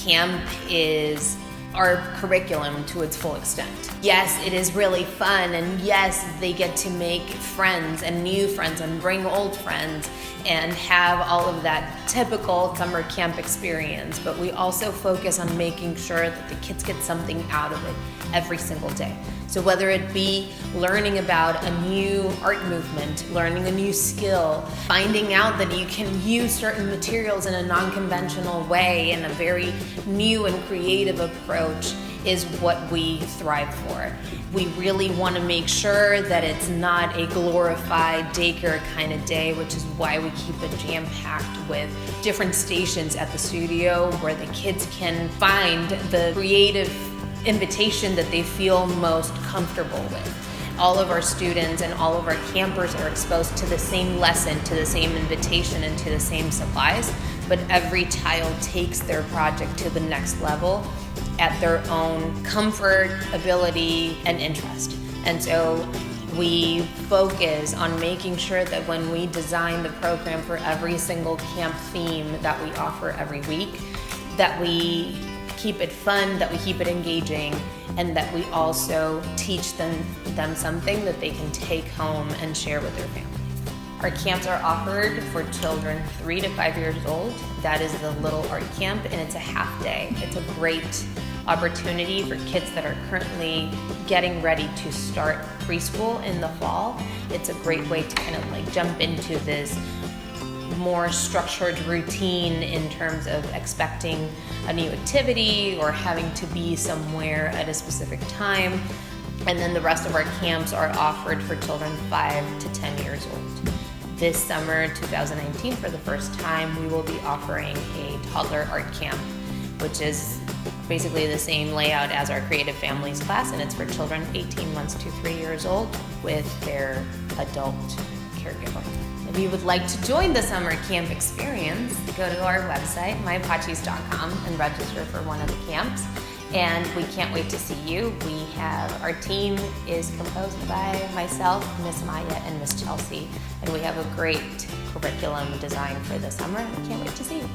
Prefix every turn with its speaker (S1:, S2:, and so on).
S1: camp is our curriculum to its full extent. Yes, it is really fun, and yes, they get to make friends and new friends and bring old friends and have all of that typical summer camp experience, but we also focus on making sure that the kids get something out of it every single day. So whether it be learning about a new art movement, learning a new skill, finding out that you can use certain materials in a non-conventional way in a very new and creative approach is what we thrive for. We really want to make sure that it's not a glorified daycare kind of day, which is why we keep it jam-packed with different stations at the studio where the kids can find the creative invitation that they feel most comfortable with. All of our students and all of our campers are exposed to the same lesson, to the same invitation, and to the same supplies, but every child takes their project to the next level at their own comfort, ability, and interest. And so we focus on making sure that when we design the program for every single camp theme that we offer every week, that we keep it fun, that we keep it engaging, and that we also teach them something that they can take home and share with their family. Our camps are offered for children 3 to 5 years old. That is the Little Art Camp, and it's a half day. It's a great opportunity for kids that are currently getting ready to start preschool in the fall. It's a great way to kind of like jump into this more structured routine in terms of expecting a new activity or having to be somewhere at a specific time. And then the rest of our camps are offered for children 5 to 10 years old. This summer, 2019, for the first time, we will be offering a toddler art camp, which is basically the same layout as our Creative Families class, and it's for children 18 months to 3 years old with their adult caregiver. If you would like to join the summer camp experience, go to our website, mypachis.com, and register for one of the camps. And we can't wait to see you. Our team is composed by myself, Miss Maya, and Miss Chelsea, and we have a great curriculum designed for the summer. We can't wait to see you.